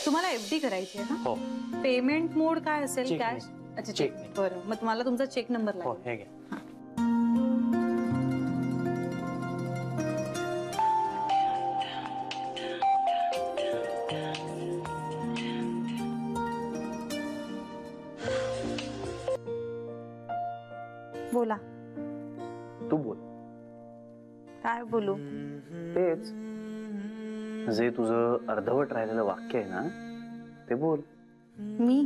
तुम्हाला एफडी करायची आहे ना? हो. पेमेंट मोड काय असेल? कॅश? अच्छा चेक. बरं, मग तुम्हाला तुमचा चेक नंबर लागेल. हो, हे घ्या. बोला. तू बोल. काय बोलू? तेच जे तुझं अर्धवट राहिलेलं वाक्य आहे ना, ते बोल. मी?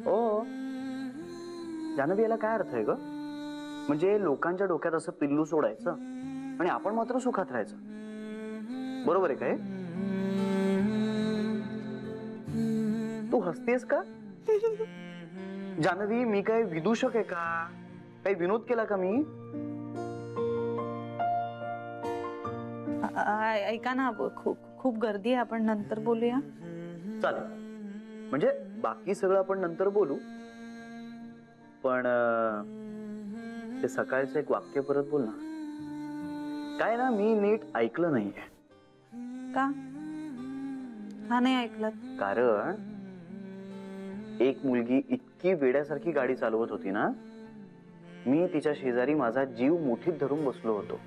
हो. जानवी, याला काय अर्थ आहे ग? म्हणजे लोकांच्या डोक्यात असं पिल्लू सोडायचं आणि आपण मात्र सुखात राहायचं, बरोबर आहे काय? तू हसतेस का? जानवी, मी काय विदूषक आहे का? काही विनोद केला का मी? ऐका ना, खूप गर्दी आहे, आपण नंतर बोलूया. चालेल, म्हणजे बाकी सगळं आपण नंतर बोलू, पण ते सकाळचं एक वाक्य परत बोल ना. काय ना, मी नीट ऐकलं नाहीये. का नाही ऐकलं? कारण एक मुलगी इतकी वेड्यासारखी गाडी चालवत होती ना, मी तिच्या शेजारी माझा जीव मुठीत धरून बसलो होतो.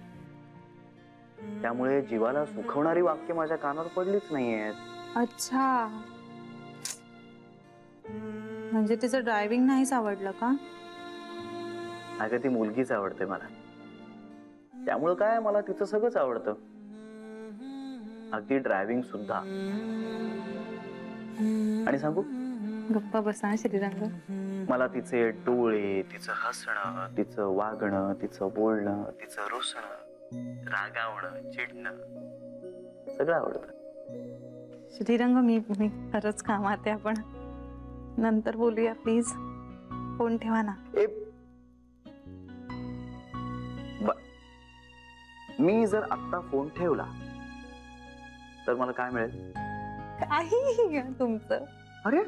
त्यामुळे जीवाला सुखवणारी वाक्य माझ्या कानावर पडलीच नाहीयेत. अच्छा, म्हणजे तिचं ड्रायव्हिंग नाहीच आवडलं का? अगं, ती मुलगीच आवडते मला, त्यामुळे काय, मला तिचं सगळंच आवडतं, अगदी ड्रायव्हिंग सुद्धा. आणि सांगू, गप्पा बसा श्रीरंग. मला तिचे डोळे, तिचं हसणं, तिचं वागणं, तिचं बोलणं, तिचं रुसणं, रागावणं, चिडणं सगळं आवडतं. श्रीरंग, मी खरंच कामात आहे, आपण नंतर बोलूया प्लीज. फोन ठेवा ना. मी जर आता फोन ठेवला तर मला काय मिळेल? काही तुमचं. अरे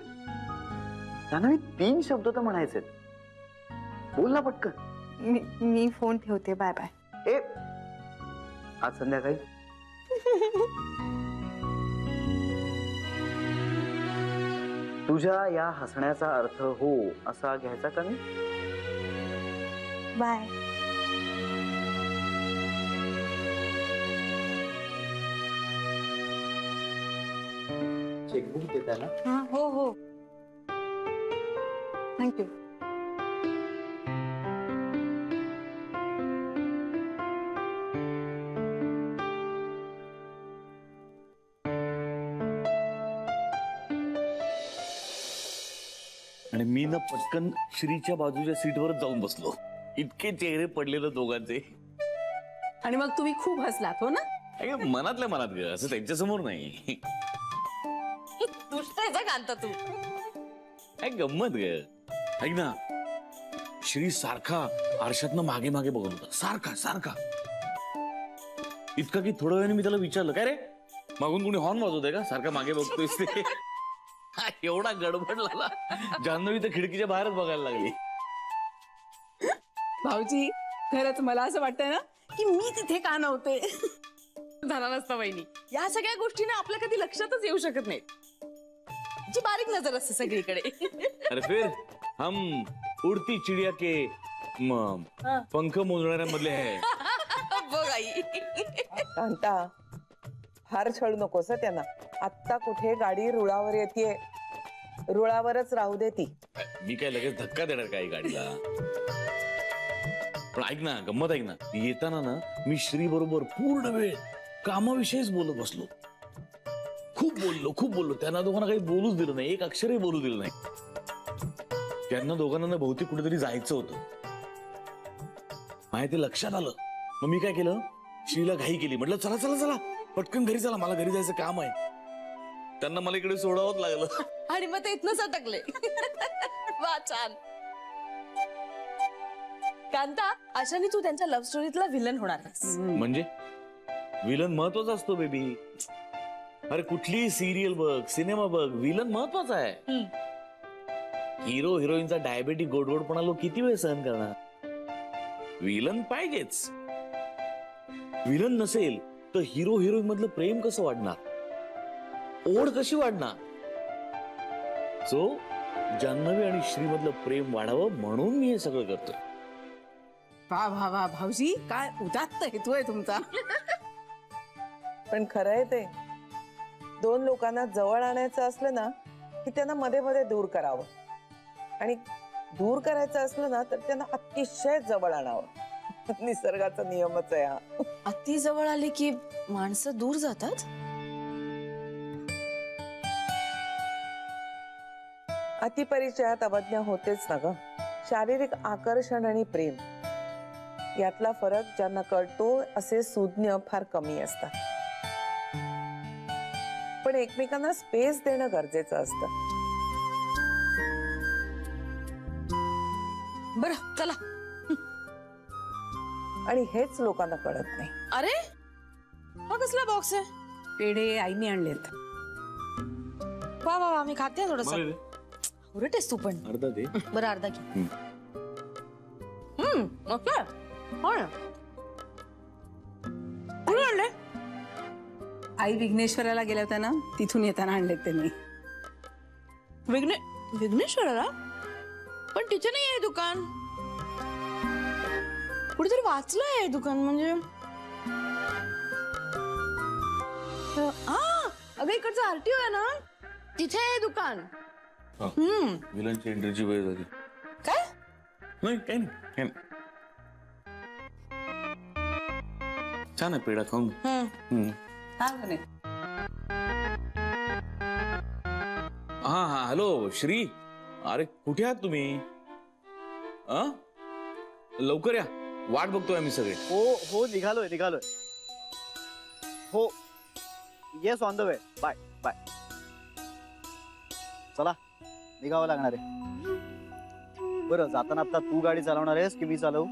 त्यांना 3 शब्द तर म्हणायचे, बोल ना पटकन. मी फोन ठेवते. Bye bye. आज संध्याकाळी तुझ्या या हसण्याचा अर्थ हो असा घ्यायचा का मी? बाय. चेकबुक देता ना? हाँ, हो. Thank you. आणि मी ना पटकन श्रीच्या बाजूच्या सीटवर जाऊन बसलो. इतके चेहरे पडलेले दोघांचे. आणि मग तुम्ही खूप हसलात हो ना? मनातल्या मनात ग, असं त्यांच्या समोर नाही. दुष्ट आहे का कांता तू? काय गंमत ग. ऐक ना, श्री सारखा आरशातनं मागे मागे बघत होता, सारखा. इतका की थोड्या वेळाने मी त्याला विचारलं, काय रे मागून कोणी हॉर्न वाजवतंय का, सारखा मागे बघतोयस ते? एवढा गडबडला, जान्हवी तर खिडकीच्या बाहेरच बघायला लागली. भाऊजी, खरंच मला असं वाटतंय ना की मी तिथे का नव्हते. झाला नसता वहिनी. या सगळ्या गोष्टीने आपल्या कधी लक्षातच येऊ शकत नाही. जी बारीक नजर असते सगळीकडे. अरे फिर हम उडती चिडिया के पंख मोजणाऱ्यांमधले आहे. बघ आई. कांता, फार छळ नकोस त्यांना. आत्ता कुठे गाडी रुळावर येते, रुळावरच राहू दे ती. मी काय लगेच धक्का देणार काय गाडीला? पण ऐक ना, गंमत ऐक ना, येताना ना मी श्री बरोबर पूर्ण वेळ कामाविषयीच बोलत बसलो. खूप बोललो. त्यांना दोघांना काही बोलूच दिलं नाही, एक अक्षरही बोलू दिलं नाही. त्यांना दोघांना बहुतेक कुठेतरी जायचं होतं. माझ्या ते लक्षात आलं. मग मी काय केलं, श्रीला घाई केली. म्हटलं चला पटकन घरी चला, मला घरी जायचं काम आहे. त्यांना मला इकडे सोडावंच लागलं. आणि मग ते इथनच अटकले. वा, छान. कांता, अशाने तू त्यांच्या लव्ह स्टोरीतला विलन होणार आहेस. म्हणजे विलन महत्वाचा असतो बेबी. अरे कुठली सिरियल बघ, सिनेमा बघ, विलन महत्वाचा आहे. हिरो हिरोईनचा डायबेटिक गोडगोडपणा लोक किती वेळ सहन करणार? विलन पाहिजेच. विलन नसेल तर हिरो हिरोईन मधलं प्रेम कसं वाढणार, ओढ कशी वाढणार? सो जान्हवी आणि श्री मधलं प्रेम वाढावं म्हणून मी हे सगळं करतोय. वा वा वा भाऊजी, काय उदात्त हेतू आहे तुमचा. पण खरं आहे ते, दोन लोकांना जवळ आणायचं असलं ना की त्यांना मध्ये मध्ये दूर करावं, आणि दूर करायचं असलं ना तर त्यांना अतिशय जवळ आणावं. निसर्गाचा नियमच आहे हा. अति जवळ आले की माणसं दूर जातात. अतिपरिचयात अवज्ञा होतेच ना ग. शारीरिक आकर्षण आणि प्रेम यातला फरक ज्यांना कळतो असे सुज्ञ फार कमी असतात. पण एकमेकांना स्पेस देणं गरजेचं असतं. बरं चला. आणि हेच लोकांना कळत नाही. अरे हा कसला बॉक्स आहे? पेढे आईने आणलेत. वा वा वा, मी खाते थोडस. उरटेस तू पण. अर्धा दे. बरं अर्धा घे. ओके. हो ना. कुठून आणले? आई विघ्नेश्वराला गेल्या होत्या ना, तिथून येताना आणलेत त्यांनी. विघ्नेश्वराला? पण तिथे नाही आहे दुकान. कुठेतरी वाचलंय आहे दुकान. म्हणजे अगं इकडचं आरटीओ आहे ना, तिथे आहे दुकान. विलनची एंट्रीची वेळ झाली. काय? नाही काही नाही. छान आहे पेढा, खाऊन. हा हा हॅलो श्री, अरे कुठे आहात तुम्ही? लवकर या, वाट बघतोय आम्ही सगळे. हो हो, निघालोय. हो, yes, on the way. Bye bye. चला, निघावं लागणार आहे. बरं, जाताना आता तू गाडी चालवणार आहेस की मी चालवू?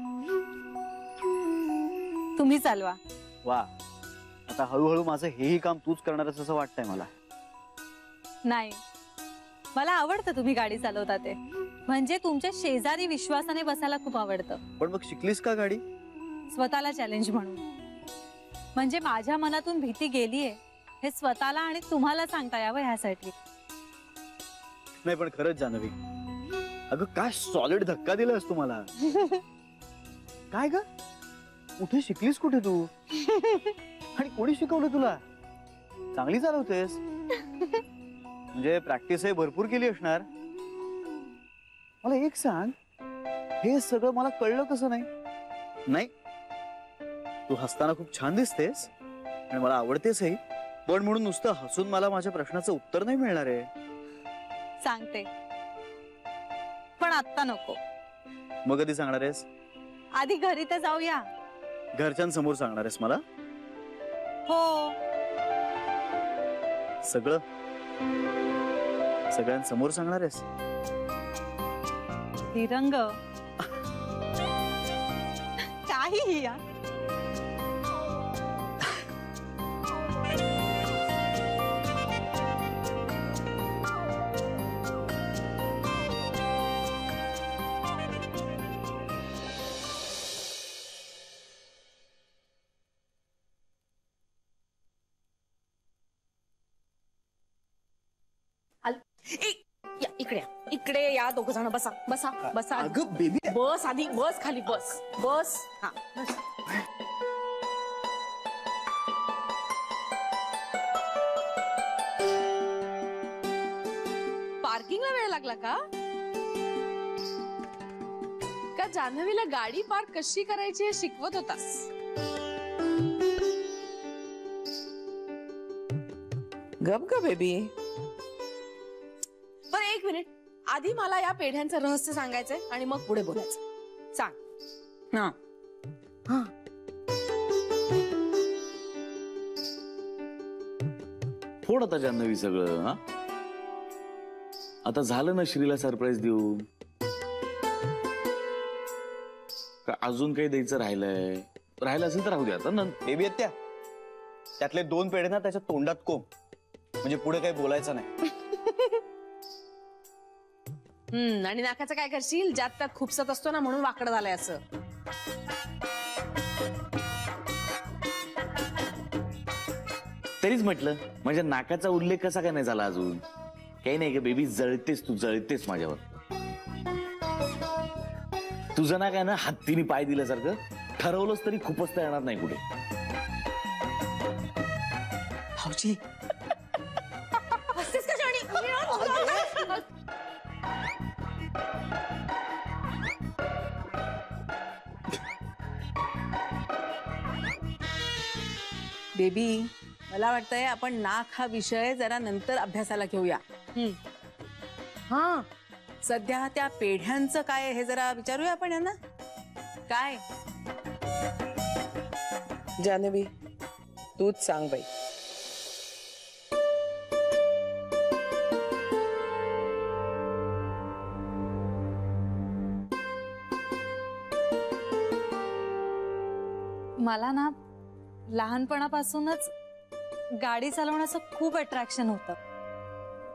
तुम्ही चालवा. वा, आता हळूहळू माझं हेही काम तूच करणार आहेस असं वाटतंय मला. नाही, मला आवडतं तुम्ही गाडी चालवता ते. म्हणजे तुमच्या शेजारी विश्वासाने बसायला खूप आवडतं. पण मग शिकलीस का गाडी? स्वतःला चॅलेंज म्हणून. म्हणजे माझ्या मनातून भीती गेलीये हे स्वतःला आणि तुम्हाला सांगता यावं ह्यासाठी. नाही पण खरंच जान्हवी, अगं काय सॉलिड धक्का दिलास तू मला. काय ग, कुठे शिकलीस कुठे तू? आणि कोणी शिकवलं तुला? चांगली चालवतेस म्हणजे प्रॅक्टिस हे भरपूर केली असणार. मला एक सांग, हे सगळं मला कळलं कसं नाही? नाही, तू हसताना खूप छान दिसतेस आणि मला आवडतेसही, पण म्हणून नुसतं हसून मला माझ्या प्रश्नाचं उत्तर नाही मिळणार आहे. सांगते, पण आत्ता नको. मग कधी सांगणार आहेस? आधी घरी तर जाऊया. घरच्यांसमोर सांगणार आहेस मला? हो. सगळ्यांसमोर सांगणार आहेस? तिरंग काहीही या. इकडे या दोघ जण. बसा बसा बसा. अगं बेबी, बस आधी, बस खाली, बस बस. हा बस. पार्किंगला वेळ लागला का? जान्हवीला गाडी पार्क कशी करायची हे शिकवत होतास? गप ग बेबी. बरं एक मिनिट, आधी मला या पेढ्यांचं रहस्य सांगायचंय आणि मग पुढे बोलायचं. सांग. फोड आता जान्हवी सगळं. हा, आता झालं ना श्रीला सरप्राईज देऊन? का अजून काही द्यायचं राहिलं असेल तर राहू द्या. आता बेबी आहेत त्यातले 2 पेढे ना त्याच्या तोंडात कोंब, म्हणजे पुढे काही बोलायचं नाही. आणि नाकाचं काय करशील? ज्यात त्यात खुपसत असतो ना, म्हणून वाकडं झालंय असं. तरीच म्हटलं म्हणजे नाकाचा उल्लेख कसा काय नाही झाला अजून. काही नाही का बेबी, जळतेस तू, जळतेस माझ्यावर. तुझं ना काय ना हत्तीने पाय दिल्यासारखं ठरवलंच तरी खूपच येणार नाही कुठे. भाऊजी बेबी, मला वाटतंय आपण नाक हा विषय जरा नंतर अभ्यासाला घेऊया. हा, सध्या त्या पेढ्यांचं काय हे जरा विचारूया आपण यांना. काय जानवी, तूच सांग बाई. मला ना लहानपणापासूनच गाडी चालवण्याचं खूप अट्रॅक्शन होतं.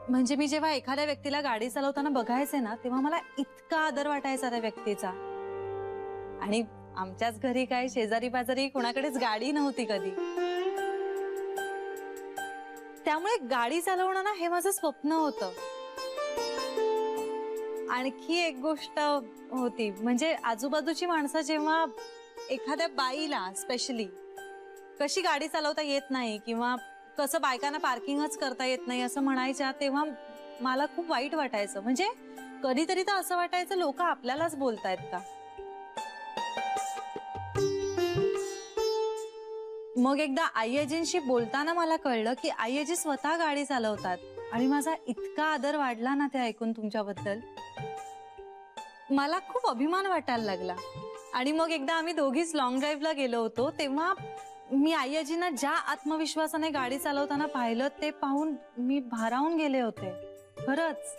म्हणजे मी जेव्हा एखाद्या व्यक्तीला गाडी चालवताना बघायचे ना, तेव्हा मला इतका आदर वाटायचा त्या व्यक्तीचा. आणि आमच्याच घरी काय शेजारी पाजारी कोणाकडेच गाडी नव्हती कधी, त्यामुळे गाडी चालवणं ना हे माझं स्वप्न होतं. आणखी एक गोष्ट होती, म्हणजे आजूबाजूची माणसं जेव्हा एखाद्या बाईला स्पेशली कशी गाडी चालवता येत नाही किंवा कसं बायकांना पार्किंगच करता येत नाही असं म्हणायच्या, तेव्हा मला खूप वाईट वाटायचं. म्हणजे कधीतरी तर असं वाटायचं लोक आपल्यालाच बोलतायत का. मग एकदा आई-आजींशी बोलताना मला कळलं की आई-आजी स्वतः गाडी चालवतात आणि माझा इतका आदर वाढला ना ते ऐकून तुमच्याबद्दल. मला खूप अभिमान वाटायला लागला. आणि मग एकदा आम्ही दोघीच लॉंग ड्राईव्हला गेलो होतो, तेव्हा मी आई-आजींना ज्या आत्मविश्वासाने गाडी चालवताना पाहिलं ते पाहून मी भारावून गेले होते खरंच.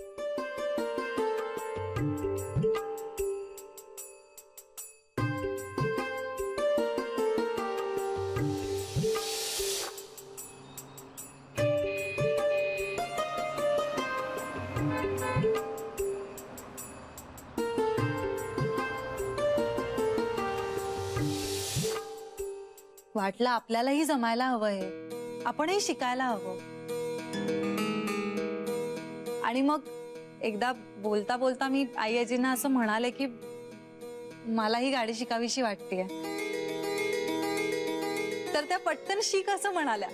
वाटलं आपल्यालाही जमायला हवंय, आपणही शिकायला हवं. आणि मग एकदा बोलता बोलता मी आई-आजींना असं म्हणाले की मला ही गाडी शिकावीशी वाटतेय. तर त्या पटकन शिक असं म्हणाल्या.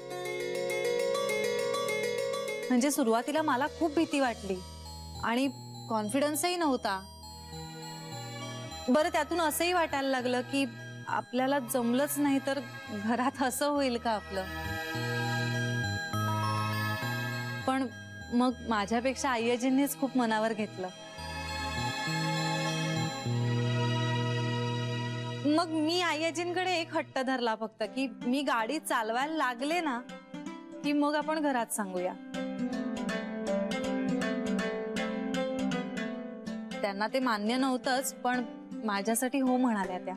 म्हणजे सुरुवातीला मला खूप भीती वाटली आणि कॉन्फिडन्सही नव्हता. बरं, त्यातून असंही वाटायला लागलं की आपल्याला जमलंच नाही तर घरात असं होईल का आपलं. पण मग माझ्यापेक्षा आई-आजींनीच खूप मनावर घेतलं. मग मी आई-आजींकडे एक हट्ट धरला फक्त की मी गाडी चालवायला लागले ना की मग आपण घरात सांगूया. त्यांना ते मान्य नव्हतंच, पण माझ्यासाठी हो म्हणाल्या त्या.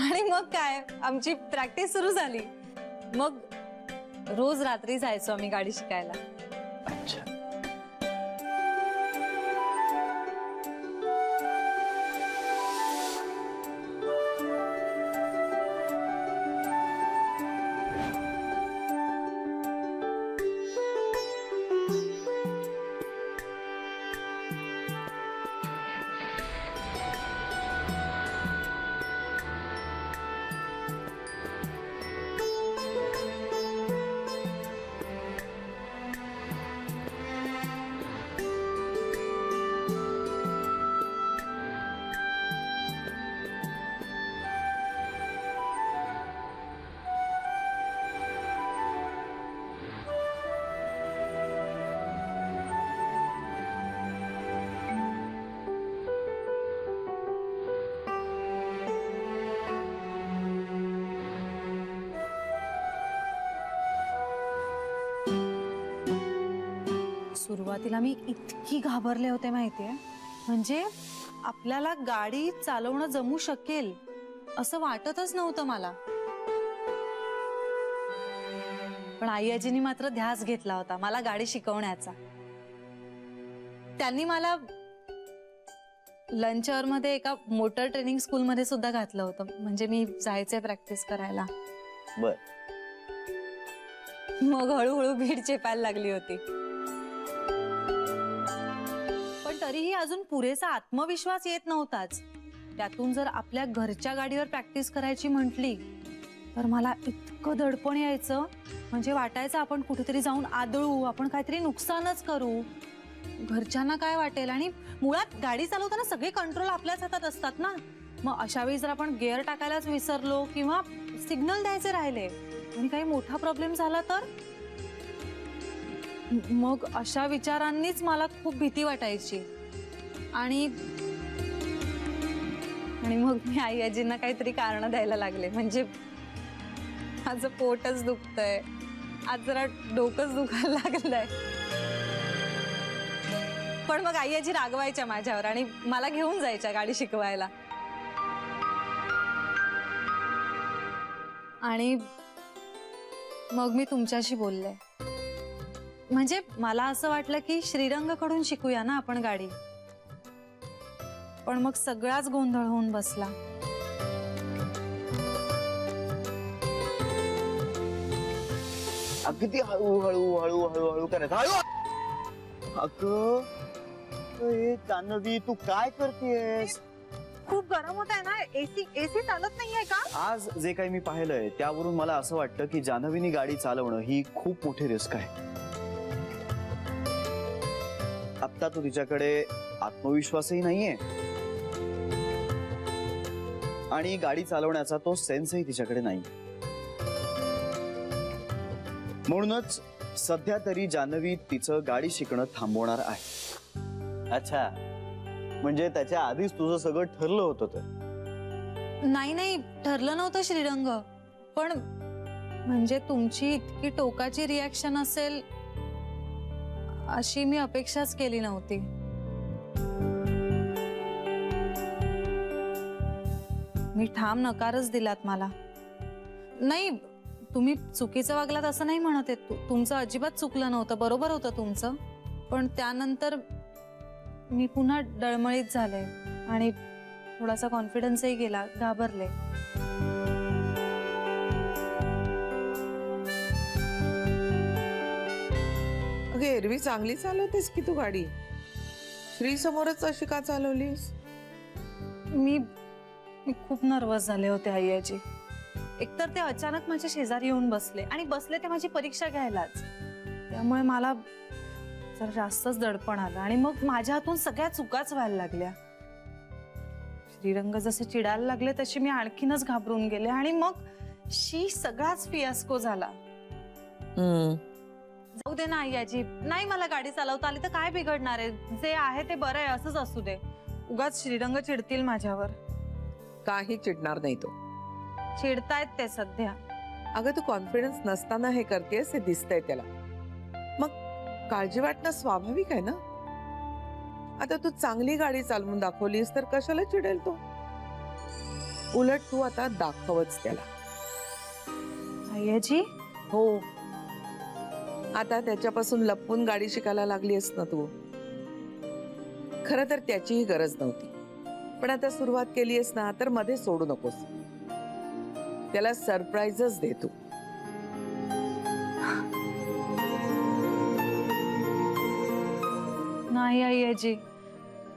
आणि मग काय, आमची प्रॅक्टिस सुरू झाली. मग रोज रात्री जायचो आम्ही गाडी शिकायला. अच्छा. सुरुवातीला मी इतकी घाबरले होते माहितीये. म्हणजे आपल्याला गाडी चालवणं जमू शकेल असं वाटतच नव्हतं मला. पण आई-आजींनी मात्र ध्यास घेतला होता मला गाडी शिकवण्याचा. त्यांनी मला लंच आवर मध्ये एका मोटर ट्रेनिंग स्कूल मध्ये सुद्धा घातलं होतं. म्हणजे मी जायचे प्रॅक्टिस करायला. बर. मग हळूहळू भीड चेपायला लागली होती. पण तरीही अजून पुरेसा आत्मविश्वास येत नव्हताच. त्यातून जर आपल्या घरच्या गाडीवर प्रॅक्टिस करायची म्हटली तर मला इतकं दडपण यायचं, म्हणजे वाटायचं आपण कुठेतरी जाऊन आदळू, आपण काहीतरी नुकसानच करू. घरच्यांना काय वाटेल, आणि मुळात गाडी चालवताना सगळे कंट्रोल आपल्याच हातात असतात ना. मग अशा वेळी जर आपण गिअर टाकायलाच विसरलो किंवा सिग्नल द्यायचे राहिले आणि काही मोठा प्रॉब्लेम झाला तर, मग अशा विचारांनीच मला खूप भीती वाटायची. आणि मग मी आई आजींना काहीतरी कारण द्यायला लागले, म्हणजे माझं पोटच दुखतंय, आज जरा डोकंच दुखायला लागलंय. पण मग आई आजी रागवायच्या माझ्यावर आणि मला घेऊन जायच्या गाडी शिकवायला. आणि मग मी तुमच्याशी बोलले. म्हणजे मला असं वाटलं की श्रीरंगकडून शिकूया ना आपण गाडी. पण मग सगळाच गोंधळ होऊन बसला. अगदी हळूहळू हळूहळू हळू करायचं. हळू. अगं जान्हवी, तू काय करतेस? खूप गरम होत आहे ना. एसी चालत नाहीये का? आज जे काही मी पाहिलंय त्यावरून मला असं वाटतं की जान्हवीनी गाडी चालवणं ही खूप मोठी रिस्क आहे. आता तो तिच्याकडे आत्मविश्वासही नाहीये आणि गाडी चालवण्याचा तो सेन्सही तिच्याकडे नाही. म्हणूनच सध्या तरी जान्हवी तिचं गाडी शिकणं थांबवणार आहे. अच्छा, म्हणजे त्याच्या आधीच तुझं सगळं ठरलं होतं तर? नाही, ठरलं नव्हतं श्रीरंग. पण म्हणजे तुमची इतकी टोकाची रिॲक्शन असेल अशी मी अपेक्षाच केली नव्हती. मी ठाम नकारच दिलात मला. नाही, तुम्ही चुकीचं वागलात असं नाही म्हणत आहे. तुमचं अजिबात चुकलं नव्हतं, बरोबर होतं तुमचं. पण त्यानंतर मी पुन्हा डळमळीत झाले आणि थोडासा कॉन्फिडन्सही गेला, घाबरले. अगं एरवी चांगली चालवतेस की तू गाडी, श्री समोरच अशी का चालवलीस? मी खूप नर्वस झाले होते आई आजी. एकतर ते अचानक माझ्या शेजारी येऊन बसले आणि बसले ते माझी परीक्षा घ्यायलाच. त्यामुळे मला जरा जास्तच दडपण आलं आणि मग माझ्या हातून सगळ्या चुकाच व्हायला लागल्या. श्रीरंग जसे चिडायला लागले तशी मी आणखीनच घाबरून गेले आणि मग सगळाच फियास्को झाला. जाऊ दे ना आई आजी, नाही मला गाडी चालवता आली तर काय बिघडणार आहे? जे आहे ते बरं आहे, असंच असू दे. उगाच श्रीरंग चिडतील माझ्यावर. काही चिडणार नाही तो. चिडतायत ते सध्या. अगं तू कॉन्फिडन्स नसताना हे करतेस हे दिसतंय त्याला. मग काळजी वाटणं स्वाभाविक आहे ना. आता तू चांगली गाडी चालवून दाखवलीस तर कशाला चिडेल तो? उलट तू आता दाखवच त्याला. आई आजी, हो, आता त्याच्यापासून लपून गाडी शिकायला लागलीस ना तू. खरं तर त्याचीही गरज नव्हती, पण आता सुरुवात केलीस ना तर मध्ये सोडू नकोस. त्याला सरप्राईजच दे तू. नाही आई आजी,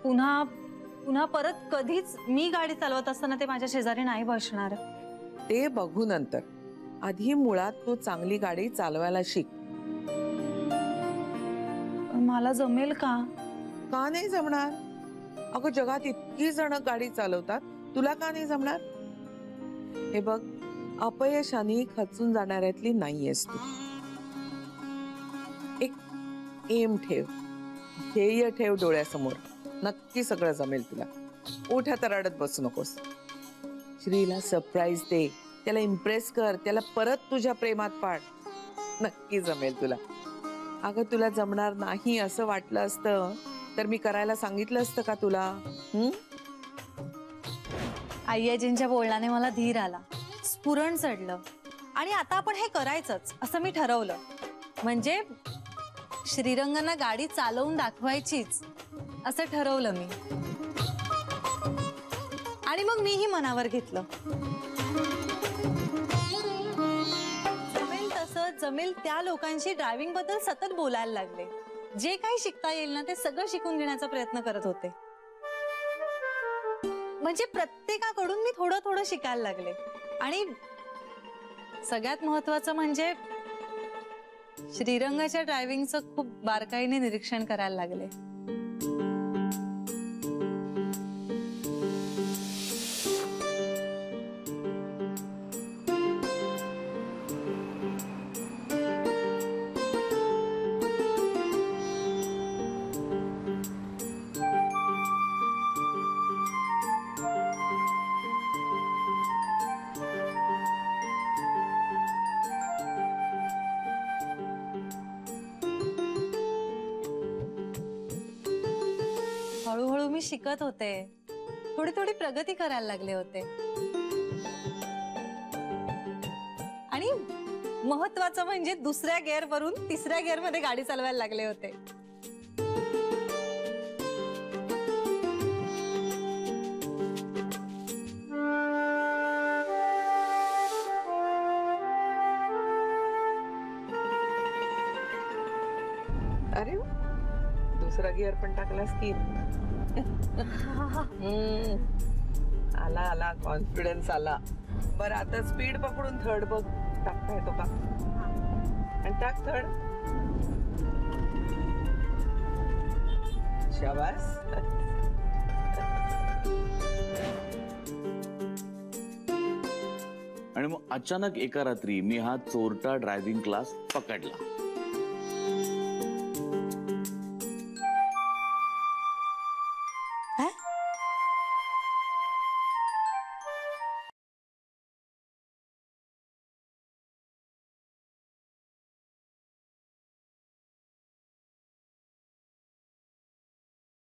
पुन्हा परत कधीच मी गाडी चालवत असताना ते माझ्या शेजारी नाही बसणार. ते बघू नंतर. आधी मुळात तू चांगली गाडी चालवायला शिक. मला जमेल का? का नाही जमणार? अगं जगात इतकी जण गाडी चालवतात, तुला का नाही जमणार? हे बघ, अपयशाने खचून जाणाऱ्यातली नाहीयेस तू. एक एम ठेव, ध्येय ठेव डोळ्यासमोर. नक्की सगळं जमेल तुला. ओठ्यात रडत बसू नकोस. श्रीला सरप्राईज दे, त्याला इम्प्रेस कर, त्याला परत तुझ्या प्रेमात पाड. नक्की जमेल तुला. अगं तुला जमणार नाही असं वाटलं असतं तर मी करायला सांगितलं असतं का तुला? आई आजींच्या बोलण्याने मला धीर आला, स्फुरण चढलं आणि आता आपण हे करायचंच असं मी ठरवलं. म्हणजे श्रीरंगांना गाडी चालवून दाखवायचीच असं ठरवलं मी. आणि मग मीही मनावर घेतलं. जमेल त्या लोकांशी ड्रायव्हिंग बद्दल सतत बोलायला लागले. जे काही शिकता येईल ना ते सगळं शिकून घेण्याचा प्रयत्न करत होते. म्हणजे प्रत्येकाकडून मी थोडं थोडं शिकायला लागले. आणि सगळ्यात महत्वाचं म्हणजे श्रीरंगाच्या ड्रायव्हिंगचं खूप बारकाईने निरीक्षण करायला लागले. हळूहळू मी शिकत होते. थोडी थोडी प्रगती करायला लागले होते. आणि महत्वाचं म्हणजे दुसऱ्या गिअर वरून तिसऱ्या गिअर मध्ये गाडी चालवायला लागले होते. अरे वा. दुसरा गिअर पण टाकलास की. आला आला कॉन्फिडन्स आला. बरं आता स्पीड पकडून थर्ड बघ टाकता येतो का. आणि टाक थर्ड. शाबास. आणि मग अचानक एका रात्री मी हा चोरटा ड्रायव्हिंग क्लास पकडला.